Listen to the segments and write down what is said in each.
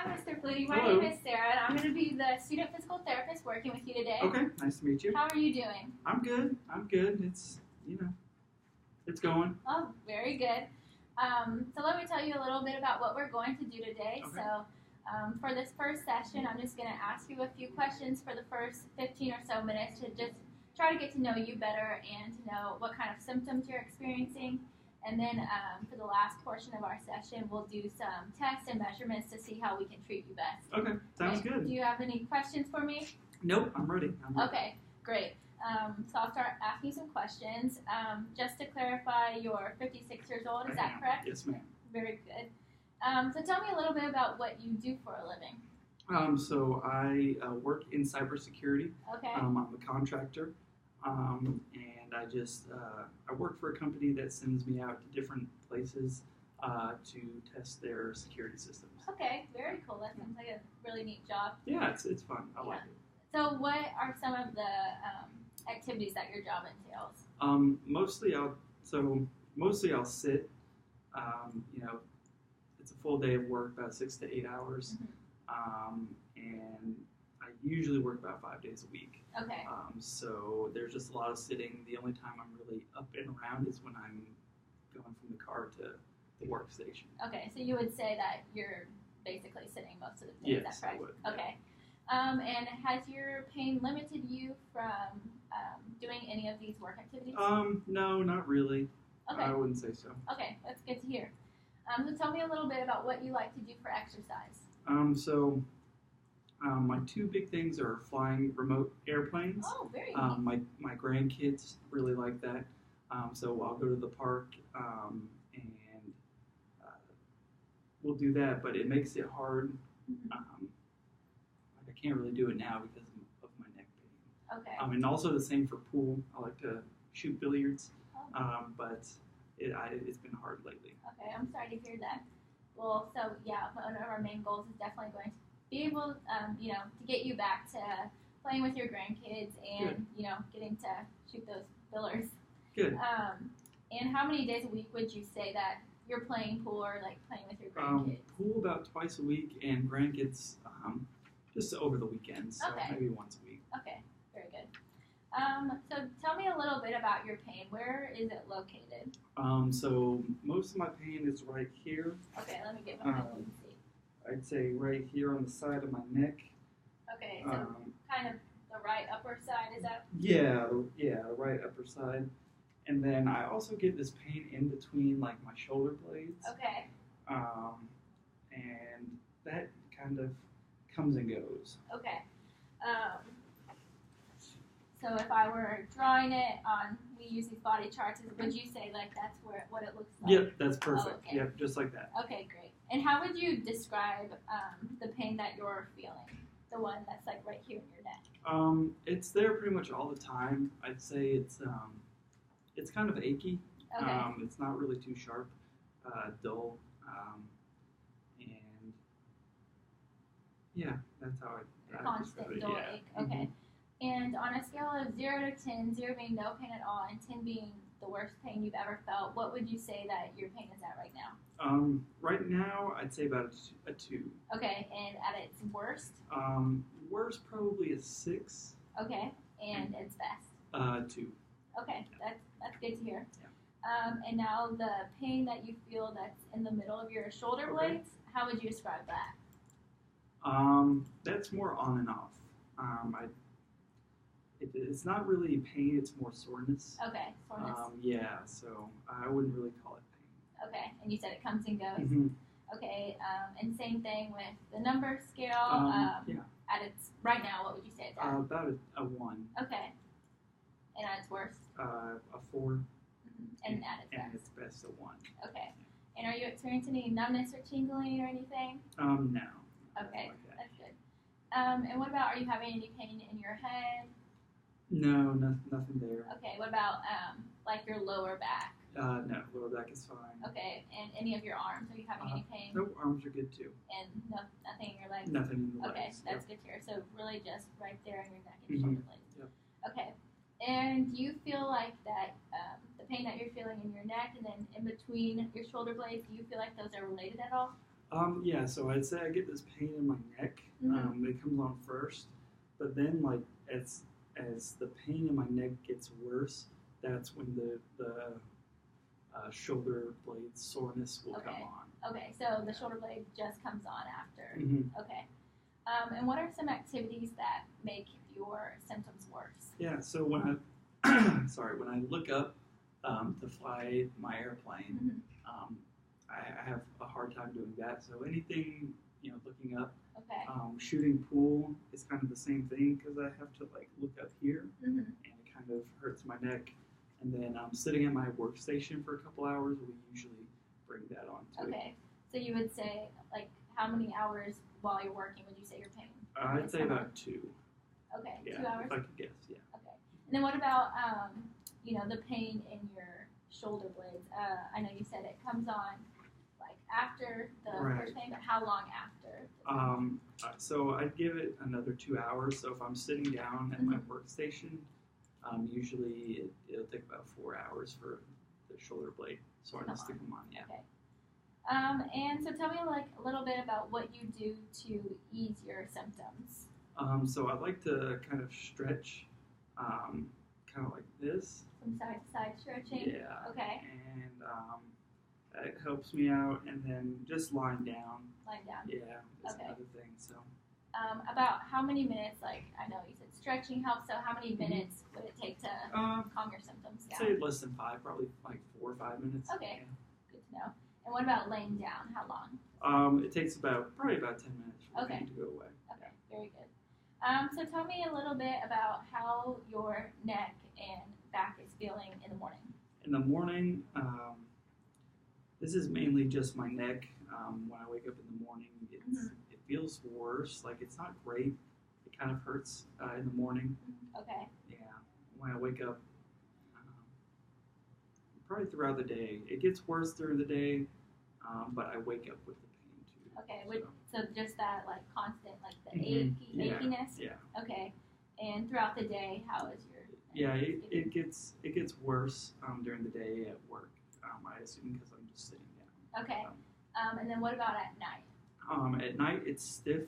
Hi, Mr. Flutie. My Hello. name is Sarah, and I'm going to be the student physical therapist working with you today. Okay, nice to meet you. How are you doing? I'm good. It's, it's going. Oh, very good. So let me tell you a little bit about what we're going to do today. Okay. So for this first session, I'm just going to ask you a few questions for the first 15 or so minutes to just try to get to know you better and to know what kind of symptoms you're experiencing. And then for the last portion of our session, we'll do some tests and measurements to see how we can treat you best. Okay, sounds good. Do you have any questions for me? Nope, I'm ready. Okay, great. So I'll start asking some questions. Just to clarify, you're 56 years old, is that correct? Yes, ma'am. Very good. So tell me a little bit about what you do for a living. So I work in cybersecurity. Okay. I'm a contractor, and I work for a company that sends me out to different places to test their security systems. Okay, very cool. That sounds like a really neat job. Yeah, it's fun. I like it. So what are some of the activities that your job entails? Mostly I'll sit. It's a full day of work, about 6 to 8 hours, and I usually work about 5 days a week. Okay. So there's just a lot of sitting. The only time I'm really up and around is when I'm going from the car to the workstation. Okay, so you would say that you're basically sitting most of the day, is that correct? I would. Okay. And has your pain limited you from doing any of these work activities? No, not really. Okay. I wouldn't say so. Okay, that's good to hear. So tell me a little bit about what you like to do for exercise. My two big things are flying remote airplanes. Oh, very neat. My grandkids really like that. So I'll go to the park and we'll do that, but it makes it hard. I can't really do it now because of my neck pain. Okay. And also the same for pool. I like to shoot billiards, but it's been hard lately. Okay, I'm sorry to hear that. Well, so yeah, one of our main goals is definitely going to be able, to get you back to playing with your grandkids and, getting to shoot those billiards. Good. And how many days a week would you say that you're playing pool or like playing with your grandkids? Pool about twice a week, and grandkids just over the weekends, so Okay. maybe once a week. Okay, very good. So tell me a little bit about your pain. Where is it located? So most of my pain is right here. Okay, let me get my phone and see. I'd say right here on the side of my neck. Okay, so kind of the right upper side, is that? Yeah, the right upper side. And then I also get this pain in between like my shoulder blades. Okay. And that kind of comes and goes. Okay. So if I were drawing it on, we use these body charts, would you say like that's what it looks like? Yep, that's perfect. Oh, okay. Yep, just like that. Okay, great. And how would you describe the pain that you're feeling? The one that's like right here in your neck? It's there pretty much all the time. I'd say it's kind of achy. Okay. It's not really too sharp, dull, and yeah, that's how I Constant dull ache. Okay. Mm-hmm. And on a scale of 0 to 10, 0 being no pain at all, and 10 being the worst pain you've ever felt, what would you say that your pain is at right now? Right now, I'd say about a 2. Okay, and at its worst? Worst probably a 6. Okay, and its best? 2. Okay, that's good to hear. Yeah. And now the pain that you feel that's in the middle of your shoulder blades, how would you describe that? That's more on and off. It's not really pain, it's more soreness. Okay, soreness. Yeah, so I wouldn't really call it pain. Okay, and you said it comes and goes. Mm-hmm. Okay, and same thing with the number scale. Yeah. At its right now, what would you say it's at? About a 1. Okay. And at its worst? A 4. Mm-hmm. And at its best? And its best a 1. Okay. And are you experiencing any numbness or tingling or anything? No. Okay, Like that. that's good. And what about, are you having any pain in your head? No, nothing there. Okay, what about like your lower back? No, lower back is fine. Okay, and any of your arms, are you having any pain? Nope, arms are good too. And nothing in your legs? Nothing in the Okay, legs. that's good to hear. So really just right there in your neck and Mm-hmm. shoulder blades. Yep. Okay, and do you feel like that the pain that you're feeling in your neck and then in between your shoulder blades, do you feel like those are related at all? Yeah, so I'd say I get this pain in my neck. It comes on first, but then like as the pain in my neck gets worse, that's when the shoulder blade soreness will come on. Okay, so the shoulder blade just comes on after. Mm-hmm. Okay. And what are some activities that make your symptoms worse? Yeah, so when when I look up to fly my airplane, I have a hard time doing that. So anything, looking up. Okay. Shooting pool is kind of the same thing because I have to like look up here, and it kind of hurts my neck. And then sitting at my workstation for a couple hours, we usually bring that on too. Okay, so you would say like how many hours while you're working would you say you're paying? I'd say about 2. Okay, yeah, 2 hours. If I could guess, yeah. Okay, and then what about the pain in your shoulder blades? I know you said it comes on like after the first pain, but how long after? So I'd give it another 2 hours. So if I'm sitting down at my workstation, usually it'll take about 4 hours for the shoulder blade soreness to come on. Yeah. Okay. And so tell me like a little bit about what you do to ease your symptoms. So I like to kind of stretch, kind of like this. Some side stretching. Yeah. Okay. And that helps me out. And then just lying down. Lying down. Yeah, that's another thing. So. About how many minutes? Like I know you said stretching helps. So how many minutes would it take to calm your symptoms down? I'd say less than 5, probably like 4 or 5 minutes. Okay. Yeah. Good to know. And what about laying down? How long? It takes probably about 10 minutes for the pain to go away. Okay, very good. So tell me a little bit about how your neck and back is feeling in the morning. In the morning, this is mainly just my neck. When I wake up in the morning, it feels worse. Like it's not great. It kind of hurts in the morning. Okay. Yeah. When I wake up, probably throughout the day. It gets worse during the day, but I wake up with the pain too. Okay, so just that like constant like the achiness. Yeah. Okay, and throughout the day, how is your? Yeah, it gets worse during the day at work. I assume because I'm just sitting down. Okay, and then what about at night? At night it's stiff,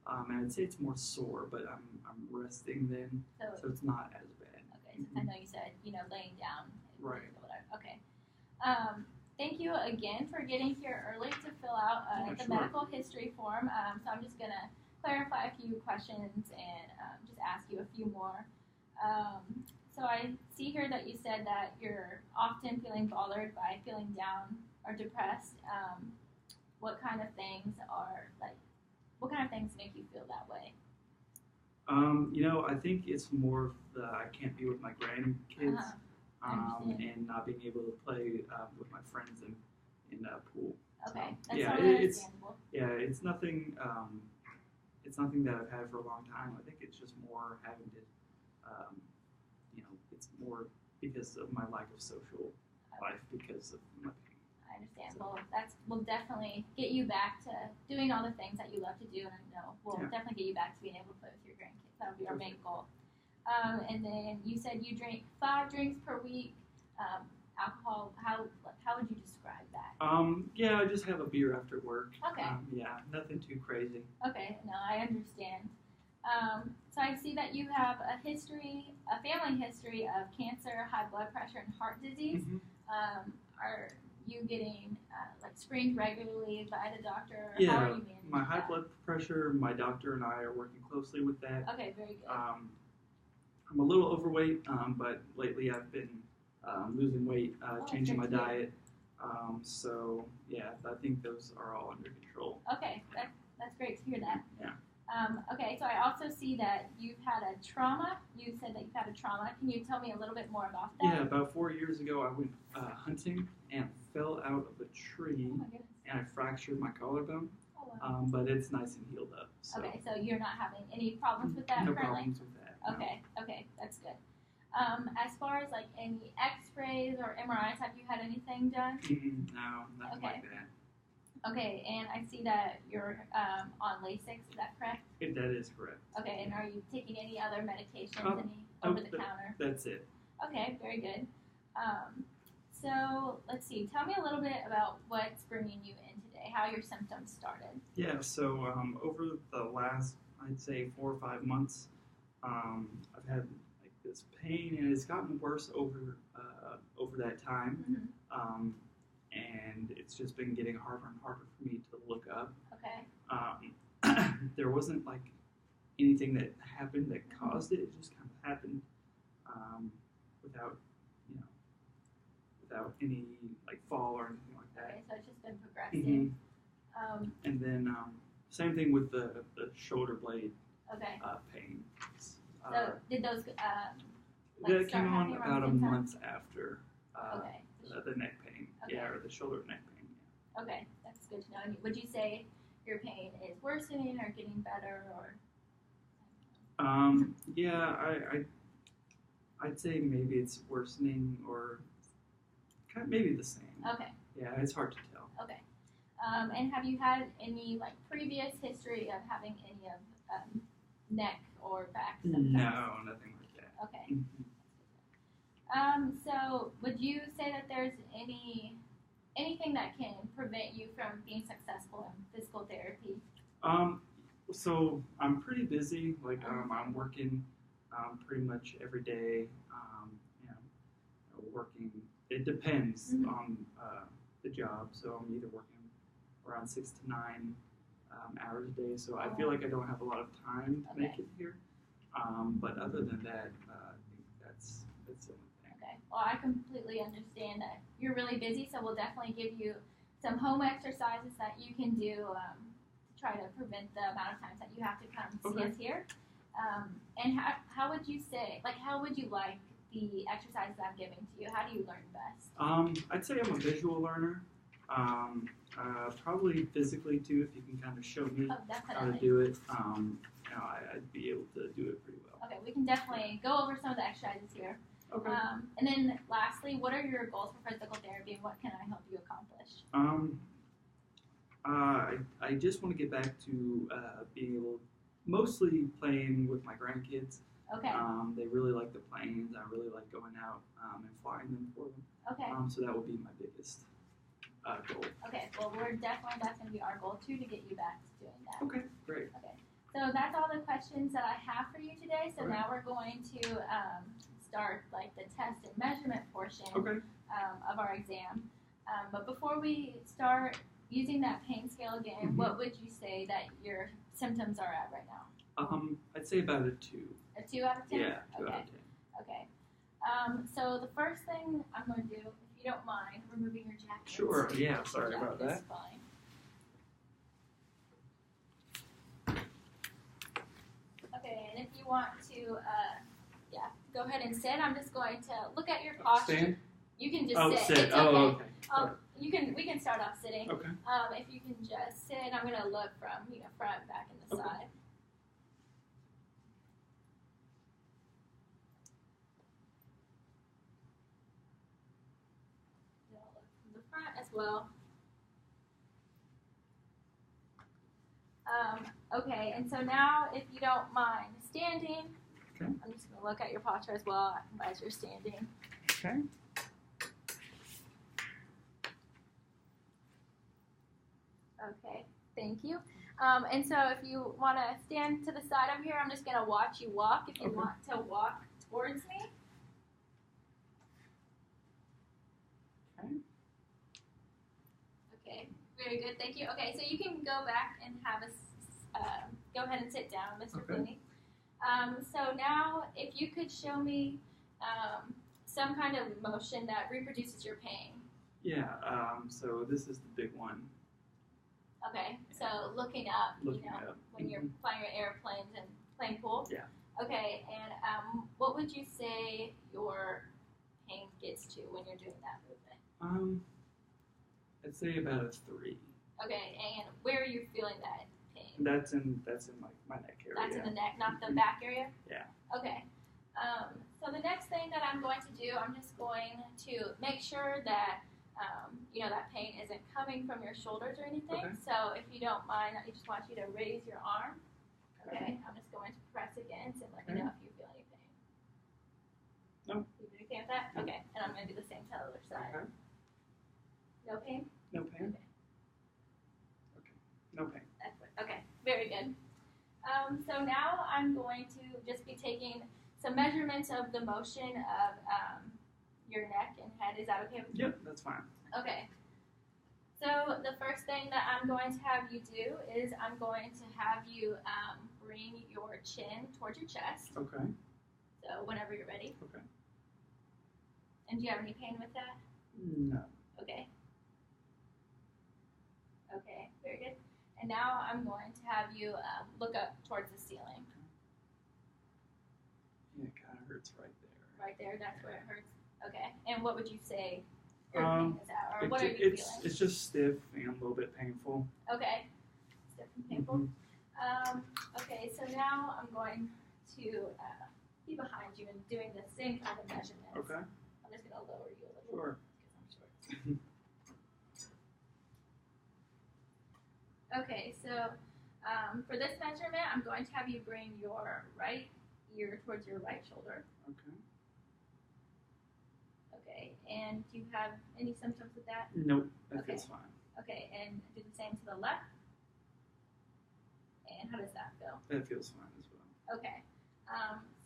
and I'd say it's more sore, but I'm resting then, so it's not as bad. Okay, so I know you said laying down. Right. Okay. Thank you again for getting here early to fill out the medical history form. So I'm just going to clarify a few questions and just ask you a few more. So I see here that you said that you're often feeling bothered by feeling down or depressed. What kind of things make you feel that way? I think it's more of I can't be with my grandkids. And not being able to play with my friends in a pool. Okay, so, that's understandable. It's nothing. It's nothing that I've had for a long time. I think it's just more having to, it's more because of my lack of social life because of my pain. I understand. So. Well, will definitely get you back to doing all the things that you love to do, and I know we'll definitely get you back to being able to play with your grandkids. That'll be our main goal. And then you said you drink 5 drinks per week. Alcohol, how would you describe that? Yeah, I just have a beer after work. Okay. Yeah, nothing too crazy. Okay, no, I understand. So I see that you have a family history of cancer, high blood pressure, and heart disease. Are you getting screened regularly by the doctor? Yeah, how are you managing my high blood pressure, my doctor and I are working closely with that. Okay, very good. I'm a little overweight, but lately I've been losing weight, changing my diet. So yeah, I think those are all under control. Okay, that's great to hear that. Yeah. Okay, so I also see that you've had a trauma. You said that you've had a trauma. Can you tell me a little bit more about that? Yeah, about 4 years ago I went hunting and fell out of a tree and I fractured my collarbone. Oh, wow. But it's nice and healed up. So. Okay, so you're not having any problems with that no currently? Problems with that. No. Okay, that's good. As far as any X-rays or MRIs, have you had anything done? No, nothing like that. Okay, and I see that you're on Lasix, is that correct? That is correct. Okay, and are you taking any other medications, any over-the-counter? That's it. Okay, very good. So, let's see, tell me a little bit about what's bringing you in today. Okay, how your symptoms started. Yeah, so over the last, I'd say 4 or 5 months, I've had like this pain, and it's gotten worse over that time, and it's just been getting harder and harder for me to look up. Okay. There wasn't like anything that happened that caused it; it just kind of happened without, without any like fall or anything like that. Okay, so it's just been progressive. And then same thing with the shoulder blade Okay. pain. So did those That came on about a month after okay. the neck pain. Okay. Yeah, or the shoulder neck pain. Yeah. Okay, that's good to know. And would you say your pain is worsening or getting better, or? Yeah, I'd say maybe it's worsening or kind of maybe the same. Okay. Yeah, it's hard to tell. Okay. And have you had any like previous history of having any of neck or back symptoms? No, nothing like that. Okay. So would you say that there's anything that can prevent you from being successful in physical therapy? So I'm pretty busy. Like I'm working pretty much every day. Working. It depends on the job. So I'm either working around 6 to 9 hours a day. So I feel like I don't have a lot of time to make it here. But other than that, I think that's the only thing. Okay. Well, I completely understand that you're really busy, so we'll definitely give you some home exercises that you can do to try to prevent the amount of times that you have to come see us here. And how would you say, like, how would you like the exercises I'm giving to you? How do you learn best? I'd say I'm a visual learner. Probably physically too, if you can kind of show me how to do it. I'd be able to do it pretty well. Okay, we can definitely go over some of the exercises here. Okay. And then lastly, what are your goals for physical therapy, and what can I help you accomplish? I just want to get back to being able, mostly playing with my grandkids. Okay. They really like the planes. I really like going out and flying them for them. Okay. So that would be my biggest goal. Okay. Well, that's going to be our goal too, to get you back to doing that. Okay. Great. Okay. So that's all the questions that I have for you today. So now we're going to start like the test and measurement portion of our exam. But before we start using that pain scale again, what would you say that your symptoms are at right now? I'd say about a 2. A 2 out of 10? Yeah, 2 out of 10. Okay. So the first thing I'm going to do, if you don't mind, removing your jacket. Sure. Yeah. Sorry about that. That's fine. Okay, and if you want to, go ahead and sit. I'm just going to look at your posture. Stand? You can just sit. It's okay. Okay. We can start off sitting. Okay. If you can just sit, I'm going to look from front, back, and the side. I'll look from the front as well. Okay, and so now, if you don't mind standing, I'm just going to look at your posture as well as you're standing. Okay. Okay, thank you. And so if you want to stand to the side of here, I'm just going to watch you walk. If you want to walk towards me. Okay, very good, thank you. Okay, so you can go back and have a go ahead and sit down, Mr. Clooney. So now, if you could show me some kind of motion that reproduces your pain. Yeah. So this is the big one. Okay. So looking up, Up. when you're flying your airplanes and playing pool. Yeah. Okay. And what would you say your pain gets to when you're doing that movement? I'd say about a 3. Okay. And where are you feeling that pain? That's in like my neck area. That's in the neck, not the back area? Yeah. Okay. So the next thing that I'm going to do, I'm just going to make sure that, that pain isn't coming from your shoulders or anything. Okay. So if you don't mind, I just want you to raise your arm. Okay. I'm just going to press against and let me know if you feel any pain. No. You okay with that? No. Okay. And I'm going to do the same to the other side. Okay. No pain? No pain. Okay. very good. So now I'm going to just be taking some measurements of the motion of your neck and head. Is that okay with you? Yep, that's fine. Okay. So the first thing that I'm going to have you do is I'm going to have you bring your chin towards your chest. Okay. So whenever you're ready. Okay. And do you have any pain with that? No. Okay. Okay, very good. And now I'm going to have you look up towards the ceiling. Yeah, it kind of hurts right there. Right there, that's where it hurts. Okay. And what would you say your pain is at? Or what are you feeling? It's just stiff and a little bit painful. Okay. Stiff and painful. Okay, so now I'm going to be behind you and doing the same kind of measurements. Okay. I'm just going to lower you a little Sure. because I'm short. Okay, so for this measurement, I'm going to have you bring your right ear towards your right shoulder. Okay. Okay, and do you have any symptoms with that? Nope, that Okay. feels fine. Okay, and do the same to the left. And how does that feel? That feels fine as well. Okay,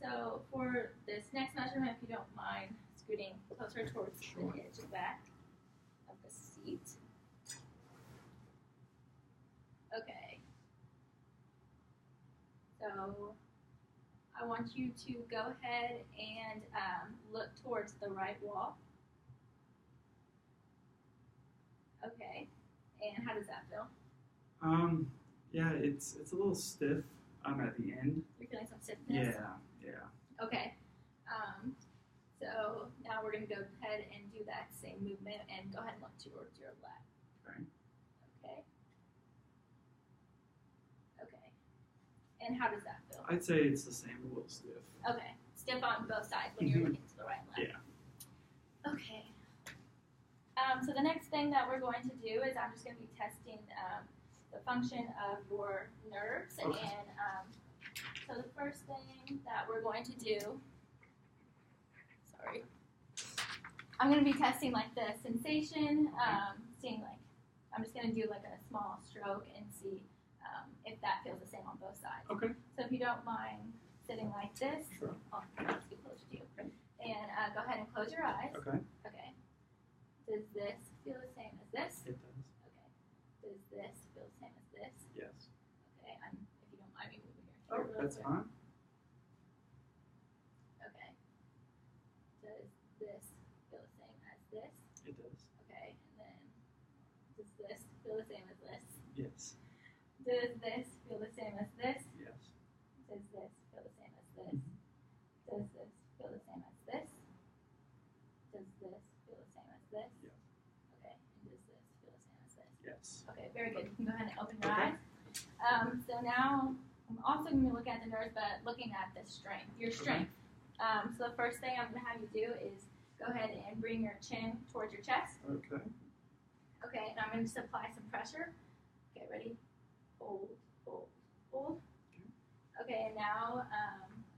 so for this next measurement, if you don't mind scooting closer towards Sure. the edge of that of the seat. Okay. So I want you to go ahead and look towards the right wall. Okay. And how does that feel? Yeah, it's a little stiff at the end. You're feeling some stiffness? Yeah. Okay. So now we're going to go ahead and do that same movement and go ahead and look towards your left. Okay. Okay. Okay. And how does that feel? I'd say it's the same, a little stiff. Okay. Stiff on both sides when you're looking to the right and left. Yeah. Okay. So the next thing that we're going to do is I'm just going to be testing the function of your nerves. Okay. And so the first thing that we're going to do, I'm going to be testing like the sensation, seeing like, I'm just going to do like a small stroke and see if that feels the same on both sides. Okay. So if you don't mind sitting like this, Sure. I'll just get closer to you. And go ahead and close your eyes. Okay. Okay. Does this feel the same as this? It does. Okay. Does this feel the same as this? Yes. Okay. If you don't mind me moving your Oh, chair really that's quick. fine. Okay. Does this feel the same as this? It does. Okay. And then does this feel the same as this? Yes. Does this feel the same as this? Yes. Does this feel the same as this? Does this feel the same as this? Does this feel the same as this? Yes. Okay. And does this feel the same as this? Yes. Okay, very good. You can go ahead and open your Okay. eyes. So now I'm also going to be looking at the nerves, but looking at the strength, your strength. So the first thing I'm going to have you do is go ahead and bring your chin towards your chest. Okay. Okay, and I'm going to just apply some pressure. Okay, ready? Hold, hold, hold. Okay, and now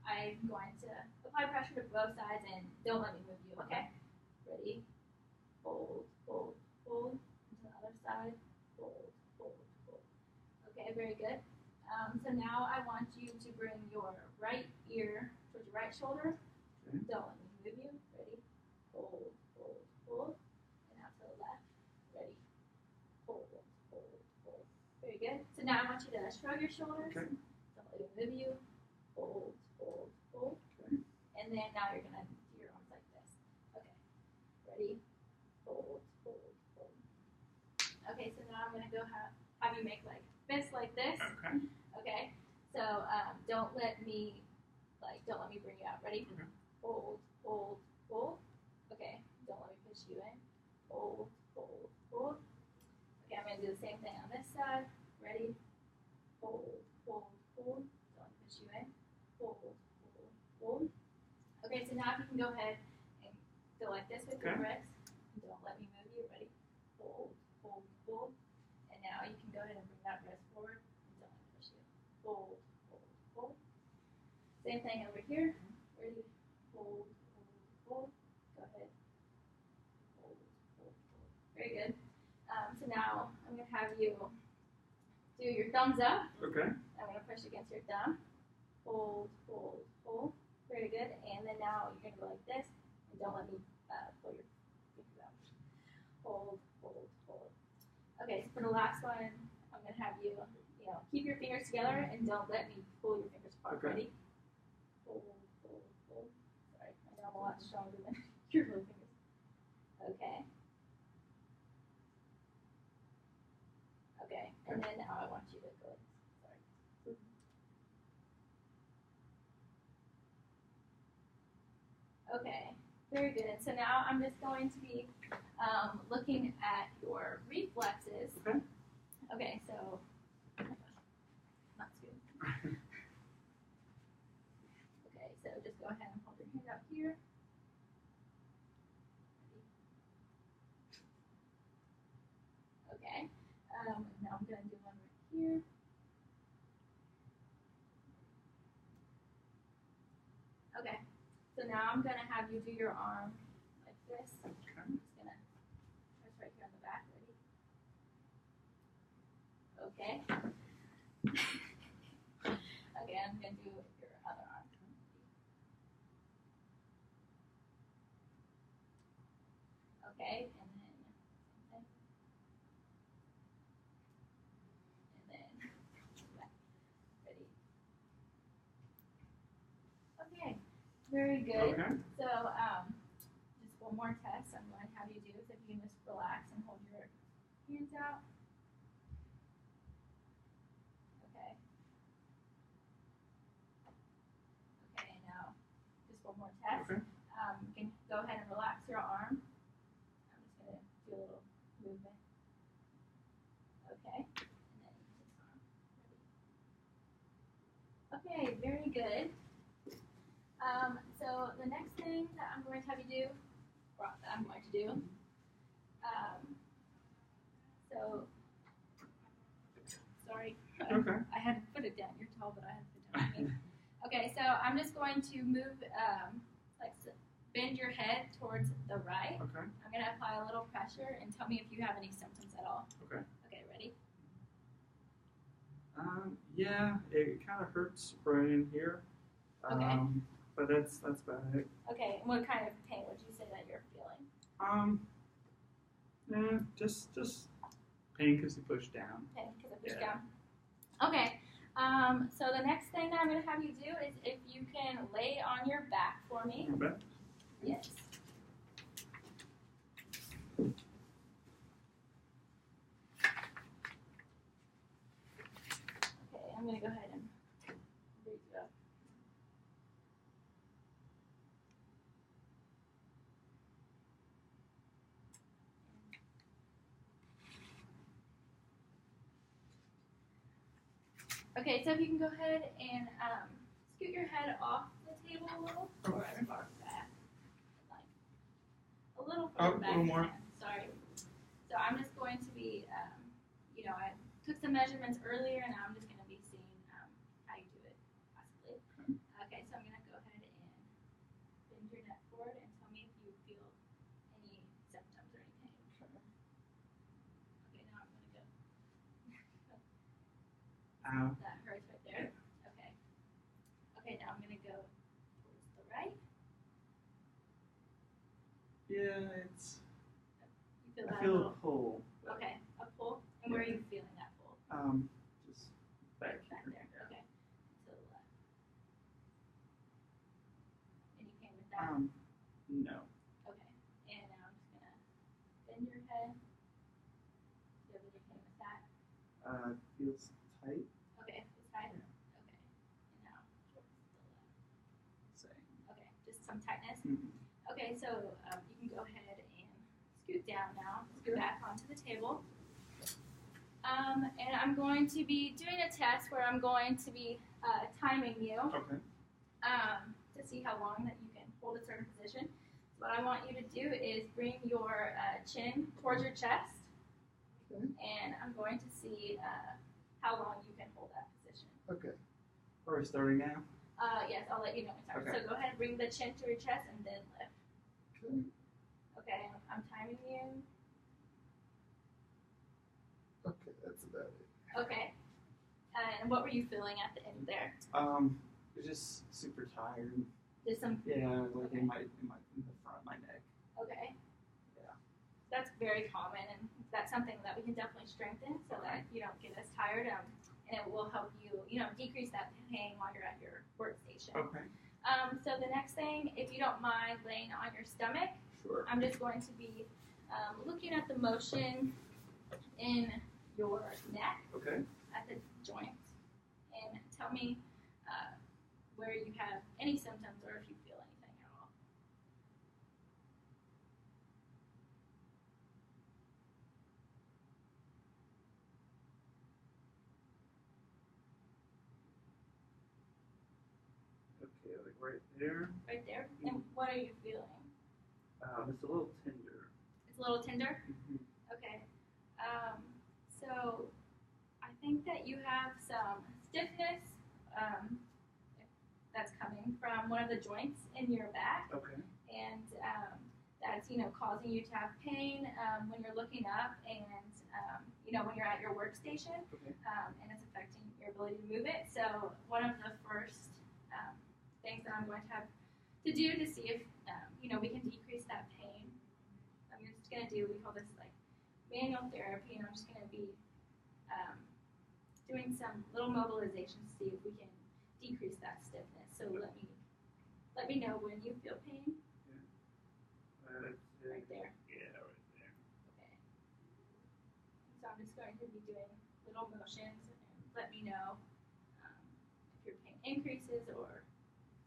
I'm going to apply pressure to both sides and don't let me move you, okay? Ready? Hold, hold, hold. To the other side. Hold, hold, hold. Okay, very good. So now I want you to bring your right ear towards your right shoulder. Okay. Don't let me move you. Ready? Hold, hold, hold. And now to the left. Ready? Hold, hold, hold. Very good. So now I want you to shrug your shoulders. Okay. Don't let me move you. Hold, hold, hold. Okay. And then now you're going to do your arms like this. Okay. Ready? Hold, hold, hold. Okay, so now I'm going to go have you make like fists like this. Okay. Okay. So don't let me bring you out. Ready? Okay. Hold, hold, hold. Okay. Don't let me push you in. Hold, hold, hold. Okay, I'm going to do the same thing on this side. Ready? Hold, hold, hold. Don't let me push you in. Hold, hold, hold. Okay, so now if you can go ahead and go like this with your Okay. wrists. Don't let me move you. Ready? Hold, hold, hold. And now you can go ahead and bring that wrist forward. And don't let me push you. Hold, hold, hold. Same thing over here. Ready? Hold, hold, hold. Go ahead. Hold, hold, hold. Very good. So now I'm going to have you do do your thumbs up. Okay. I'm going to push against your thumb. Hold, hold, hold. Very good. And then now you're going to go like this. And don't let me pull your fingers out. Hold, hold, hold. Okay, so for the last one, I'm going to have you, keep your fingers together and don't let me pull your fingers apart. Okay. Ready? Hold, hold, hold. Sorry, I know I'm a lot stronger than your little fingers. Okay. Okay, and then now I want you to go. Sorry. Okay, very good. So now I'm just going to be looking at your reflexes. Okay. Okay, so not good. Okay, so just go ahead and hold your hand out here. Okay. Now I'm going to do one right here. Okay. So now I'm going to have you do your arm like this. I'm just going to press right here on the back. Ready? Okay. Okay, I'm going to do your other arm. Okay, and then back. Ready? Okay, very good. Okay. So, just one more test I'm going to have you do. So if you can just relax and hold your hands out. Okay. Okay, now just one more test. Okay. You can go ahead and relax your arm. I'm just going to do a little movement. Okay. And then this arm. Ready? Okay, very good. So the next thing that I'm going to have you do, sorry, Okay. I had to put it down. You're tall, but I had to put it down. Okay, so I'm just going to move, bend your head towards the right. Okay. I'm going to apply a little pressure and tell me if you have any symptoms at all. Okay. Okay, ready? Yeah, it kind of hurts right in here. Okay. But that's about it. Okay, and what kind of pain would you say that you're feeling? Just pain because you push down. Pain because I pushed Yeah. down. Okay. So the next thing that I'm going to have you do is if you can lay on your back for me. Your back? Yes. Okay, I'm going to go ahead and raise you up. Okay, so if you can go ahead and scoot your head off the table a little, or as far back, like a little further back. A little more. Sorry. So I'm just going to be, I took some measurements earlier, and now I'm just going to be seeing how you do it, possibly. Okay, so I'm going to go ahead and bend your neck forward and tell me if you feel any symptoms or any pain. Okay, now I'm going to go. That hurts right there. Okay. Okay, now I'm going to go towards the right. Yeah, it's. You feel I that feel a a little? pull. Okay, a pull. And where are you feeling that pull? Just back Back here. there. Yeah. Okay. To the left. Any pain with that? No. Okay. And now I'm just going to bend your head. Do you have any pain with that? Feels tight. Okay, it's tight. Okay. And now towards the left. Same. Okay, just some tightness. Mm-hmm. Okay, so you can go ahead and scoot down now. Scoot back onto the table. And I'm going to be doing a test where I'm going to be timing you Okay. to see how long that you can hold a certain position. So what I want you to do is bring your chin towards your chest, Okay. and I'm going to see how long you can hold that position. Okay. Are we starting now? Yes, I'll let you know when it's Okay. So go ahead and bring the chin to your chest and then lift. Okay. Okay, I'm timing you. Okay, that's about it. Okay, And what were you feeling at the end there? Just super tired. Just some. Yeah, like Okay. in the front of my neck. Okay. Yeah. That's very common, and that's something that we can definitely strengthen so that you don't get as tired. And it will help you, decrease that pain while you're at your workstation. Okay. So the next thing, if you don't mind laying on your stomach, Sure. I'm just going to be looking at the motion in your neck Okay. at the joints, and tell me where you have any symptoms or if you feel anything at all. Okay, like right there. Right there. And what are you feeling? It's a little tender. It's a little tender? Mm-hmm. Okay. So I think that you have some stiffness that's coming from one of the joints in your back. Okay. And that's, causing you to have pain when you're looking up and, when you're at your workstation. Okay. And it's affecting your ability to move it. So one of the first things that I'm going to have to do to see if, we can decrease that pain, I'm just going to do, we call this like manual therapy, and I'm just going to be doing some little mobilizations to see if we can decrease that stiffness. So let me know when you feel pain. Right there. Yeah, right there. Okay. So I'm just going to be doing little motions, and let me know if your pain increases or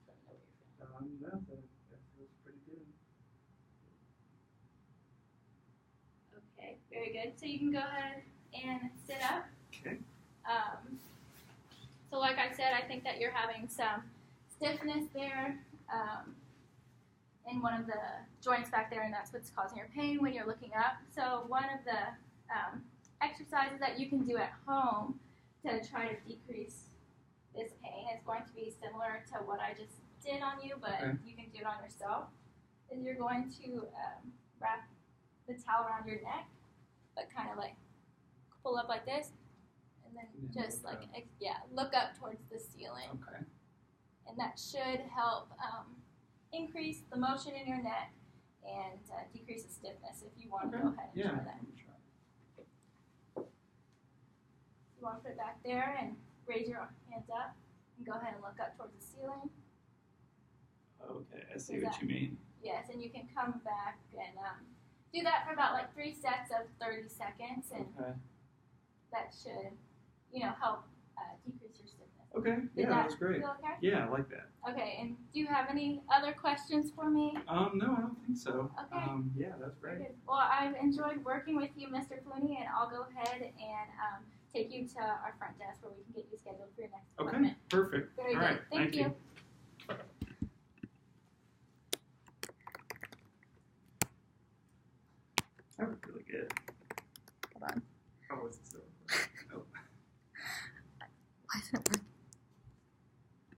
let me know what you're feeling. No, that feels pretty good. Okay, very good. So you can go ahead and sit up. Okay. So like I said, I think that you're having some stiffness there in one of the joints back there, and that's what's causing your pain when you're looking up. So one of the exercises that you can do at home to try to decrease this pain is going to be similar to what I just did on you, but Okay. you can do it on yourself. Is you're going to wrap the towel around your neck, but kind of like pull up like this, and then Yeah, just look like up. look up towards the ceiling, Okay. and that should help increase the motion in your neck and decrease the stiffness. If you want to go ahead and Yeah. try that, Let me try. you want to put it back there and raise your hands up and go ahead and look up towards the ceiling. Okay, I see Is what that- you mean. Yes, and you can come back and do that for about like 3 sets of 30 seconds, and Okay. that should, help decrease your stiffness. Okay. Did Yeah, that that's great. feel okay? Yeah, I like that. Okay, and do you have any other questions for me? No, I don't think so. Okay. Yeah, that's Very great. good. Well, I've enjoyed working with you, Mr. Clooney, and I'll go ahead and take you to our front desk where we can get you scheduled for your next Okay, appointment. perfect. Very All good. right, Thank you. That was really good. Hold on. How was it so? Oh. Why isn't it working?